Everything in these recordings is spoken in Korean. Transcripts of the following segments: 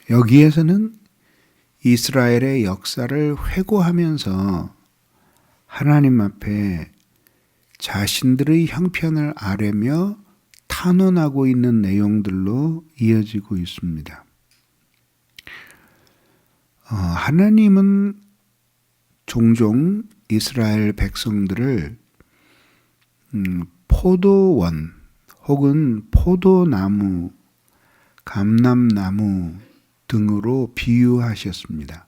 여기에서는 이스라엘의 역사를 회고하면서 하나님 앞에 자신들의 형편을 아뢰며 탄원하고 있는 내용들로 이어지고 있습니다. 하나님은 종종 이스라엘 백성들을 포도원 혹은 포도나무, 감람나무 등으로 비유하셨습니다.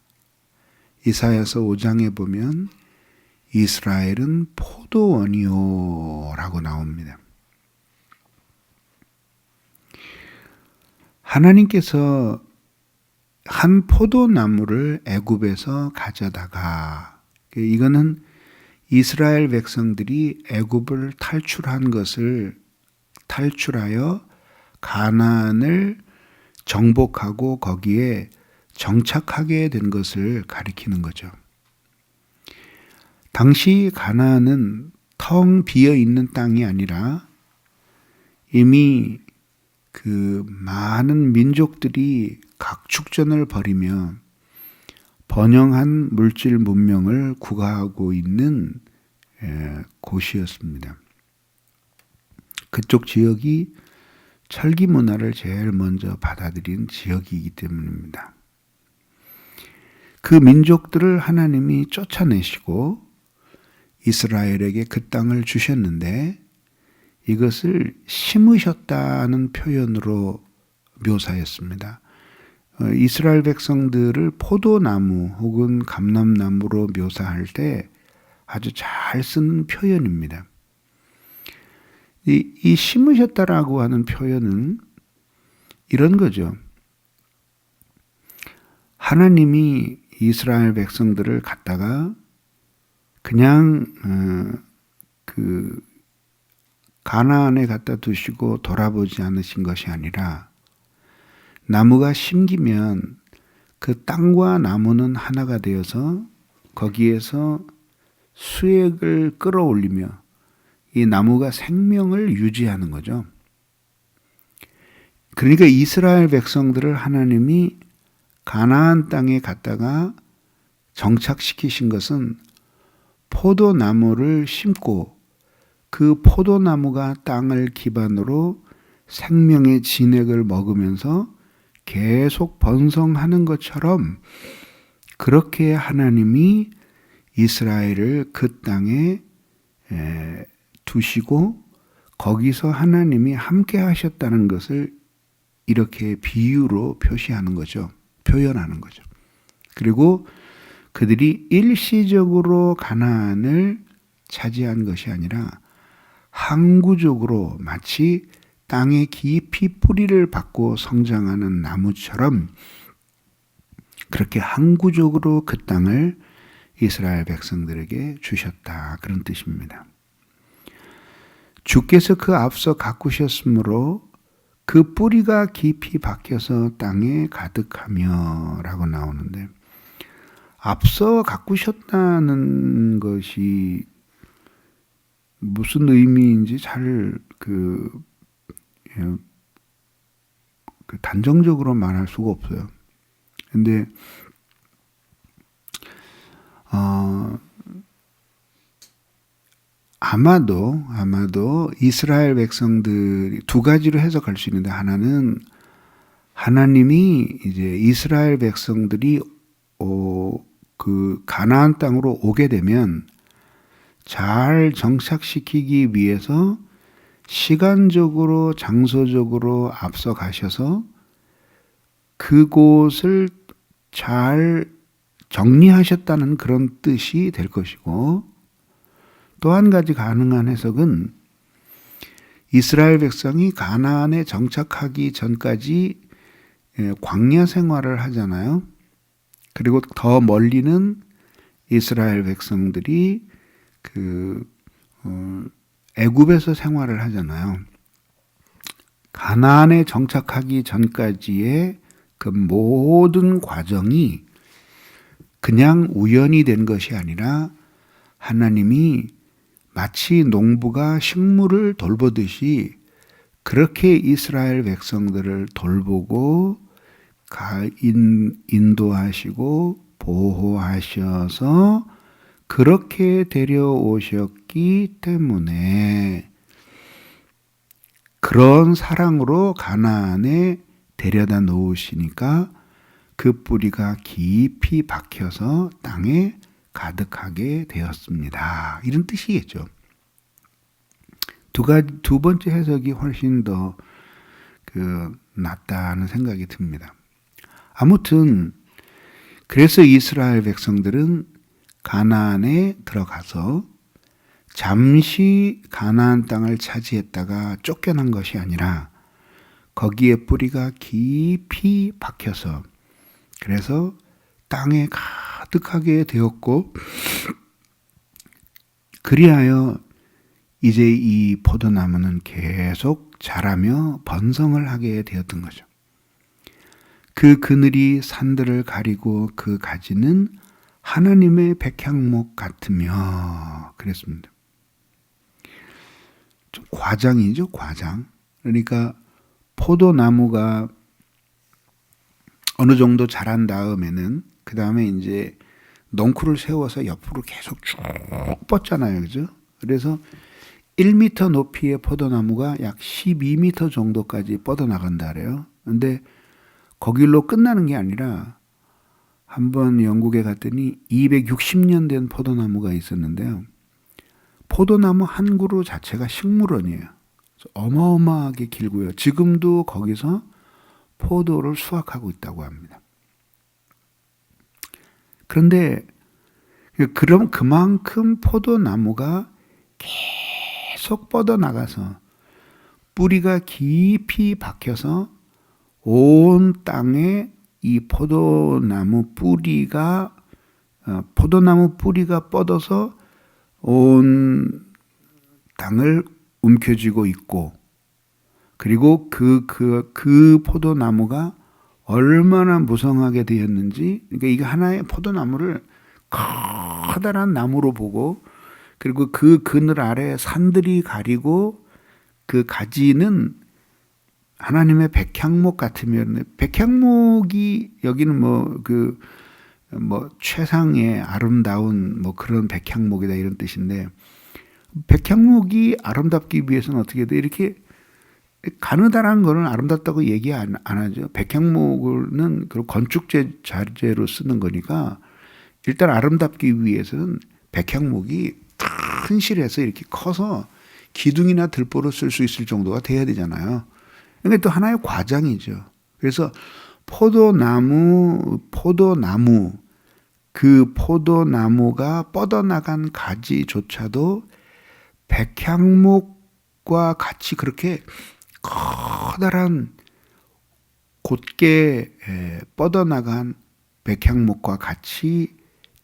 이사야서 5장에 보면 이스라엘은 포도원이요 라고 나옵니다. 하나님께서 한 포도나무를 애굽에서 가져다가, 이거는 이스라엘 백성들이 애굽을 탈출하여 가나안을 정복하고 거기에 정착하게 된 것을 가리키는 거죠. 당시 가나안은 텅 비어 있는 땅이 아니라 이미 그 많은 민족들이 각축전을 벌이며 번영한 물질 문명을 구가하고 있는 곳이었습니다. 그쪽 지역이 철기 문화를 제일 먼저 받아들인 지역이기 때문입니다. 그 민족들을 하나님이 쫓아내시고 이스라엘에게 그 땅을 주셨는데 이것을 심으셨다는 표현으로 묘사했습니다. 이스라엘 백성들을 포도나무 혹은 감람나무로 묘사할 때 아주 잘 쓴 표현입니다. 이 심으셨다라고 하는 표현은 이런 거죠. 하나님이 이스라엘 백성들을 갖다가 그냥 그 가나안에 갖다 두시고 돌아보지 않으신 것이 아니라 나무가 심기면 그 땅과 나무는 하나가 되어서 거기에서 수액을 끌어올리며 이 나무가 생명을 유지하는 거죠. 그러니까 이스라엘 백성들을 하나님이 가나안 땅에 갔다가 정착시키신 것은 포도나무를 심고 그 포도나무가 땅을 기반으로 생명의 진액을 먹으면서 계속 번성하는 것처럼 그렇게 하나님이 이스라엘을 그 땅에 두시고 거기서 하나님이 함께 하셨다는 것을 이렇게 비유로 표현하는 거죠. 그리고 그들이 일시적으로 가나안을 차지한 것이 아니라 항구적으로 마치 땅에 깊이 뿌리를 받고 성장하는 나무처럼 그렇게 항구적으로 그 땅을 이스라엘 백성들에게 주셨다. 그런 뜻입니다. 주께서 그 앞서 가꾸셨으므로 그 뿌리가 깊이 박혀서 땅에 가득하며 라고 나오는데 앞서 가꾸셨다는 것이 무슨 의미인지 잘 단정적으로 말할 수가 없어요. 근데 아마도 이스라엘 백성들이 두 가지로 해석할 수 있는데 하나는 하나님이 이제 이스라엘 백성들이 그 가나안 땅으로 오게 되면 잘 정착시키기 위해서 시간적으로 장소적으로 앞서 가셔서 그곳을 잘 정리하셨다는 그런 뜻이 될 것이고 또 한 가지 가능한 해석은 이스라엘 백성이 가나안에 정착하기 전까지 광야 생활을 하잖아요. 그리고 더 멀리는 이스라엘 백성들이 애굽에서 생활을 하잖아요. 가나안에 정착하기 전까지의 그 모든 과정이 그냥 우연이 된 것이 아니라 하나님이 마치 농부가 식물을 돌보듯이 그렇게 이스라엘 백성들을 돌보고 인도하시고 보호하셔서 그렇게 데려오셨기 때문에 그런 사랑으로 가나안에 데려다 놓으시니까 그 뿌리가 깊이 박혀서 땅에 가득하게 되었습니다. 이런 뜻이겠죠. 두 번째 해석이 훨씬 더 낫다는 생각이 듭니다. 아무튼 그래서 이스라엘 백성들은 가나안에 들어가서 잠시 가나안 땅을 차지했다가 쫓겨난 것이 아니라 거기에 뿌리가 깊이 박혀서 그래서 땅에 가득하게 되었고 그리하여 이제 이 포도나무는 계속 자라며 번성을 하게 되었던 거죠. 그 그늘이 산들을 가리고 그 가지는 하나님의 백향목 같으며 그랬습니다. 좀 과장이죠, 과장. 그러니까 포도나무가 어느 정도 자란 다음에는 그 다음에 이제 넝쿨을 세워서 옆으로 계속 쭉 뻗잖아요, 그죠? 그래서 1m 높이의 포도나무가 약 12m 정도까지 뻗어나간다 그래요. 근데 거길로 끝나는 게 아니라 한번 영국에 갔더니 260년 된 포도나무가 있었는데요. 포도나무 한 그루 자체가 식물원이에요. 어마어마하게 길고요. 지금도 거기서 포도를 수확하고 있다고 합니다. 그런데 그럼 그만큼 포도나무가 계속 뻗어나가서 뿌리가 깊이 박혀서 온 땅에 이 포도나무 뿌리가 뻗어서 온 땅을 움켜쥐고 있고 그리고 그 포도나무가 얼마나 무성하게 되었는지 그러니까 이게 하나의 포도나무를 커다란 나무로 보고 그리고 그 그늘 아래 산들이 가리고 그 가지는 하나님의 백향목 같으면 백향목이 여기는 최상의 아름다운 그런 백향목이다 이런 뜻인데 백향목이 아름답기 위해서는 어떻게 돼? 이렇게 가느다란 거는 아름답다고 얘기 안 하죠. 백향목은 건축재 자재로 쓰는 거니까 일단 아름답기 위해서는 백향목이 튼실해서 이렇게 커서 기둥이나 들보로 쓸 수 있을 정도가 돼야 되잖아요. 이게 또 하나의 과장이죠. 그래서 포도나무 그 포도나무가 뻗어나간 가지조차도 백향목과 같이 그렇게 커다란 곧게 뻗어나간 백향목과 같이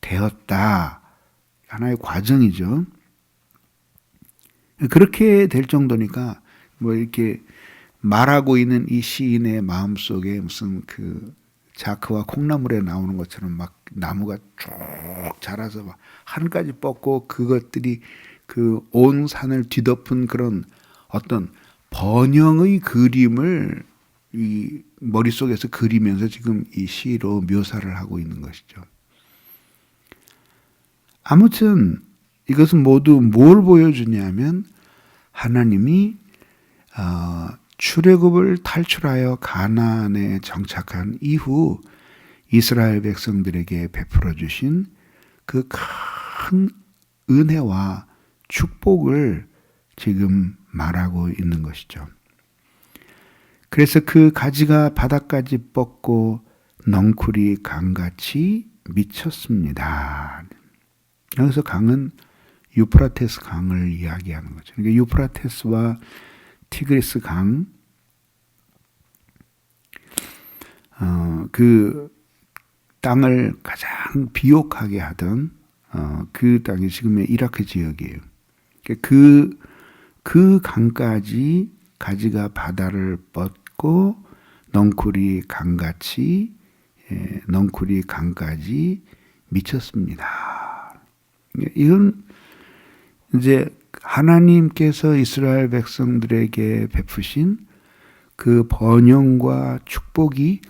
되었다. 하나의 과정이죠. 그렇게 될 정도니까 이렇게 말하고 있는 이 시인의 마음속에 무슨 자크와 콩나물에 나오는 것처럼 막 나무가 쭉 자라서 막 하늘까지 뻗고 그것들이 온 산을 뒤덮은 그런 어떤 번영의 그림을 이 머릿속에서 그리면서 지금 이 시로 묘사를 하고 있는 것이죠. 아무튼 이것은 모두 뭘 보여주냐면 하나님이 출애굽을 탈출하여 가나안에 정착한 이후 이스라엘 백성들에게 베풀어 주신 그 큰 은혜와 축복을 지금 말하고 있는 것이죠. 그래서 그 가지가 바닥까지 뻗고 넝쿨이 강같이 미쳤습니다. 여기서 강은 유프라테스 강을 이야기하는 거죠. 그러니까 유프라테스와 티그리스 강, 그 땅을 가장 비옥하게 하던 그 땅이 지금의 이라크 지역이에요. 그 강까지 가지가 바다를 뻗고 넝쿨이 강까지 미쳤습니다. 이건 이제 하나님께서 이스라엘 백성들에게 베푸신 그 번영과 축복이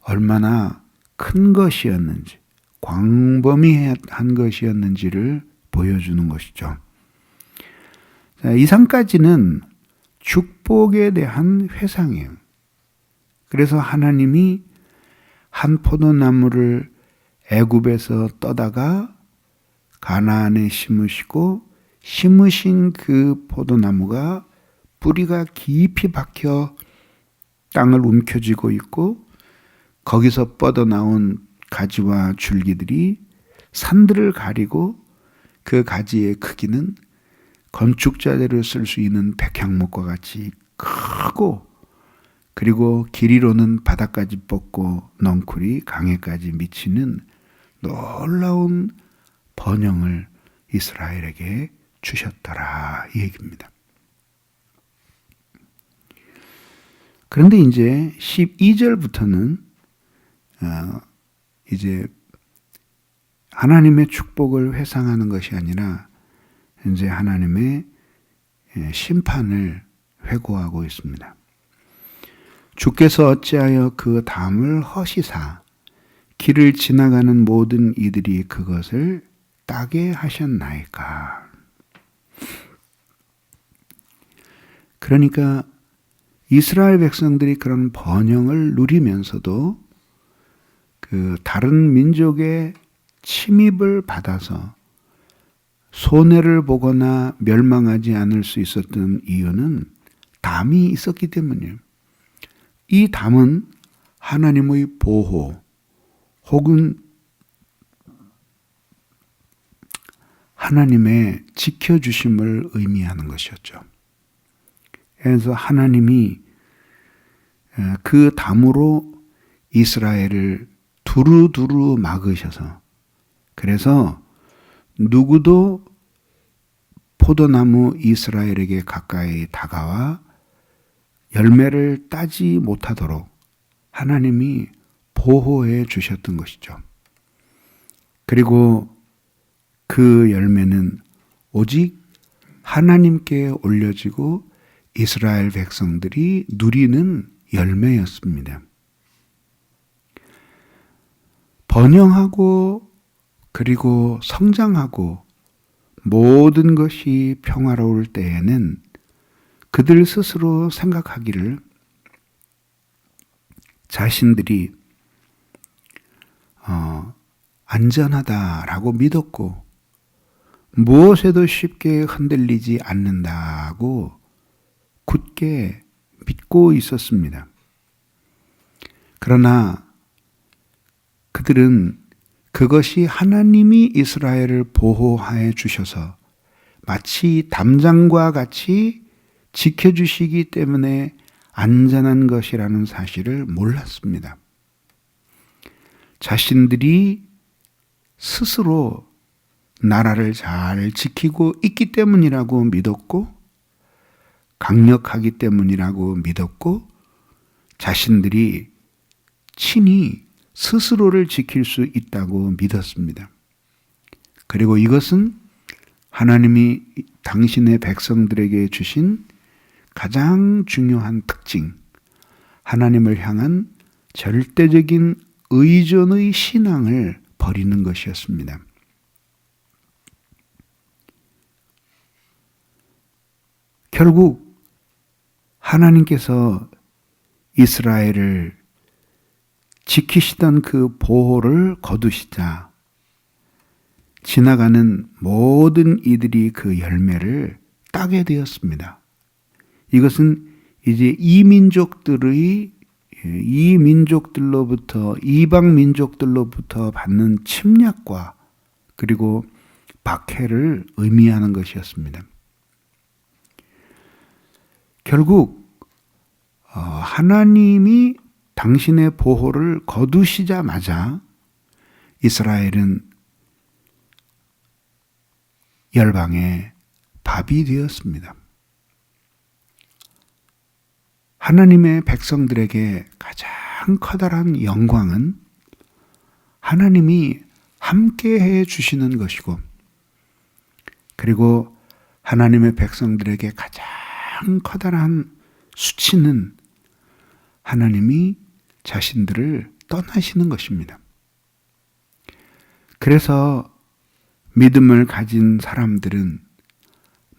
얼마나 큰 것이었는지, 광범위한 것이었는지를 보여주는 것이죠. 자, 이상까지는 축복에 대한 회상이에요. 그래서 하나님이 한 포도나무를 애굽에서 떠다가 가나안에 심으시고, 심으신 그 포도나무가 뿌리가 깊이 박혀 땅을 움켜쥐고 있고, 거기서 뻗어나온 가지와 줄기들이 산들을 가리고, 그 가지의 크기는 건축자재를 쓸 수 있는 백향목과 같이 크고, 그리고 길이로는 바닥까지 뻗고 넝쿨이 강에까지 미치는 놀라운 번영을 이스라엘에게 주셨더라, 이 얘기입니다. 그런데 이제 12절부터는 이제 하나님의 축복을 회상하는 것이 아니라 이제 하나님의 심판을 회고하고 있습니다. 주께서 어찌하여 그 담을 허시사 길을 지나가는 모든 이들이 그것을 따게 하셨나이까. 그러니까 이스라엘 백성들이 그런 번영을 누리면서도 그 다른 민족의 침입을 받아서 손해를 보거나 멸망하지 않을 수 있었던 이유는 담이 있었기 때문이에요. 이 담은 하나님의 보호 혹은 하나님의 지켜주심을 의미하는 것이었죠. 그래서 하나님이 그 담으로 이스라엘을 두루두루 막으셔서, 그래서 누구도 포도나무 이스라엘에게 가까이 다가와 열매를 따지 못하도록 하나님이 보호해 주셨던 것이죠. 그리고 그 열매는 오직 하나님께 올려지고 이스라엘 백성들이 누리는 열매였습니다. 번영하고 그리고 성장하고 모든 것이 평화로울 때에는 그들 스스로 생각하기를 자신들이 안전하다라고 믿었고 무엇에도 쉽게 흔들리지 않는다고 굳게 믿고 있었습니다. 그러나 그들은 그것이 하나님이 이스라엘을 보호하여 주셔서 마치 담장과 같이 지켜주시기 때문에 안전한 것이라는 사실을 몰랐습니다. 자신들이 스스로 나라를 잘 지키고 있기 때문이라고 믿었고, 강력하기 때문이라고 믿었고, 자신들이 친히 스스로를 지킬 수 있다고 믿었습니다. 그리고 이것은 하나님이 당신의 백성들에게 주신 가장 중요한 특징, 하나님을 향한 절대적인 의존의 신앙을 버리는 것이었습니다. 결국 하나님께서 이스라엘을 지키시던 그 보호를 거두시자 지나가는 모든 이들이 그 열매를 따게 되었습니다. 이것은 이제 이방 민족들로부터 받는 침략과 그리고 박해를 의미하는 것이었습니다. 결국 하나님이 당신의 보호를 거두시자마자 이스라엘은 열방의 밥이 되었습니다. 하나님의 백성들에게 가장 커다란 영광은 하나님이 함께해 주시는 것이고, 그리고 하나님의 백성들에게 가장 커다란 수치는 하나님이 자신들을 떠나시는 것입니다. 그래서 믿음을 가진 사람들은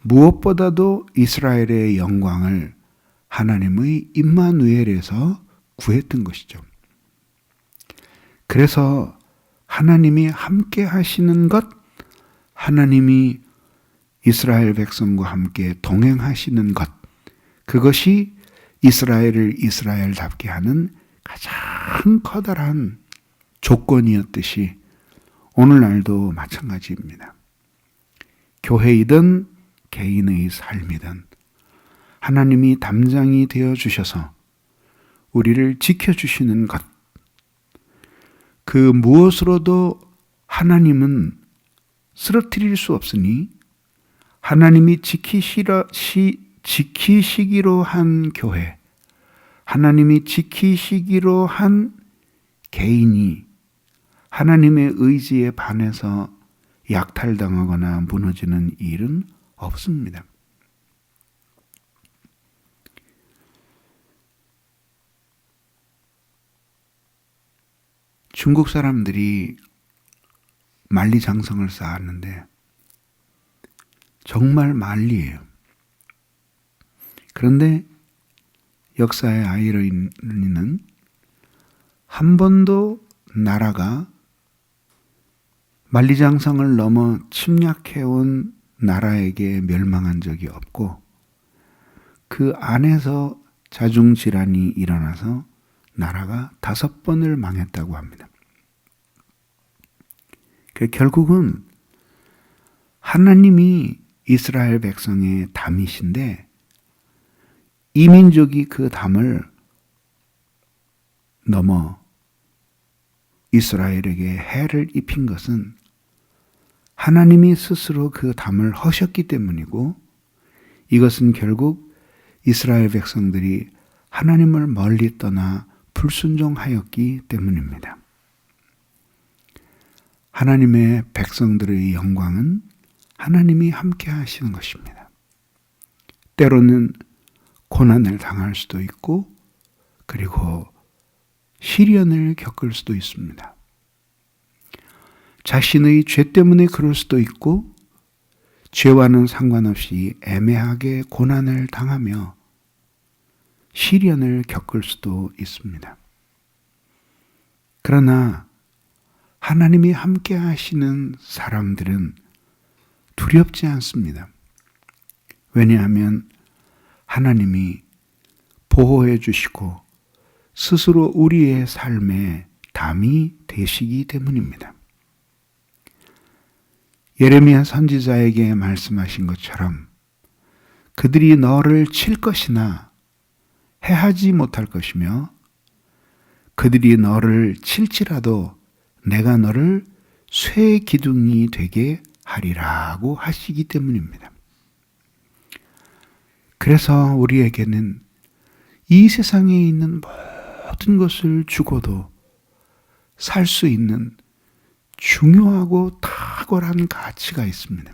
무엇보다도 이스라엘의 영광을 하나님의 임마누엘에서 구했던 것이죠. 그래서 하나님이 함께 하시는 것, 하나님이 이스라엘 백성과 함께 동행하시는 것, 그것이 이스라엘을 이스라엘답게 하는 가장 커다란 조건이었듯이 오늘날도 마찬가지입니다. 교회이든 개인의 삶이든 하나님이 담장이 되어 주셔서 우리를 지켜주시는 것, 그 무엇으로도 하나님은 쓰러뜨릴 수 없으니 하나님이 지키시기로 한 교회, 하나님이 지키시기로 한 개인이 하나님의 의지에 반해서 약탈당하거나 무너지는 일은 없습니다. 중국 사람들이 만리장성을 쌓았는데 정말 만리예요. 그런데 역사의 아이러니는 한 번도 나라가 만리장성을 넘어 침략해온 나라에게 멸망한 적이 없고 그 안에서 자중질환이 일어나서 나라가 5번을 망했다고 합니다. 결국은 하나님이 이스라엘 백성의 담이신데 이 민족이 그 담을 넘어 이스라엘에게 해를 입힌 것은 하나님이 스스로 그 담을 허셨기 때문이고 이것은 결국 이스라엘 백성들이 하나님을 멀리 떠나 불순종하였기 때문입니다. 하나님의 백성들의 영광은 하나님이 함께 하시는 것입니다. 때로는 고난을 당할 수도 있고 그리고 시련을 겪을 수도 있습니다. 자신의 죄 때문에 그럴 수도 있고 죄와는 상관없이 애매하게 고난을 당하며 시련을 겪을 수도 있습니다. 그러나 하나님이 함께 하시는 사람들은 두렵지 않습니다. 왜냐하면 하나님이 보호해 주시고 스스로 우리의 삶에 담이 되시기 때문입니다. 예레미야 선지자에게 말씀하신 것처럼 그들이 너를 칠 것이나 해하지 못할 것이며 그들이 너를 칠지라도 내가 너를 쇠 기둥이 되게 하리라고 하시기 때문입니다. 그래서 우리에게는 이 세상에 있는 모든 것을 주고도 살 수 있는 중요하고 탁월한 가치가 있습니다.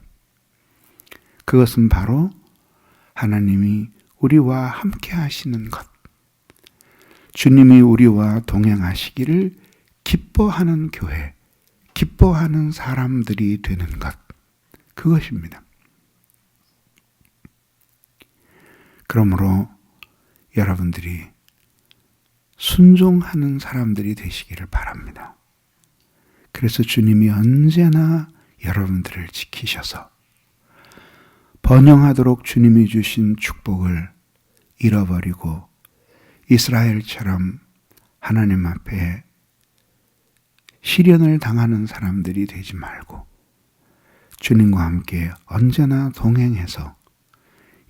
그것은 바로 하나님이 우리와 함께 하시는 것, 주님이 우리와 동행하시기를 기뻐하는 교회, 기뻐하는 사람들이 되는 것, 그것입니다. 그러므로 여러분들이 순종하는 사람들이 되시기를 바랍니다. 그래서 주님이 언제나 여러분들을 지키셔서 번영하도록 주님이 주신 축복을 잃어버리고 이스라엘처럼 하나님 앞에 시련을 당하는 사람들이 되지 말고 주님과 함께 언제나 동행해서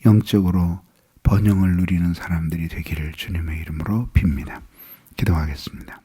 영적으로 번영을 누리는 사람들이 되기를 주님의 이름으로 빕니다. 기도하겠습니다.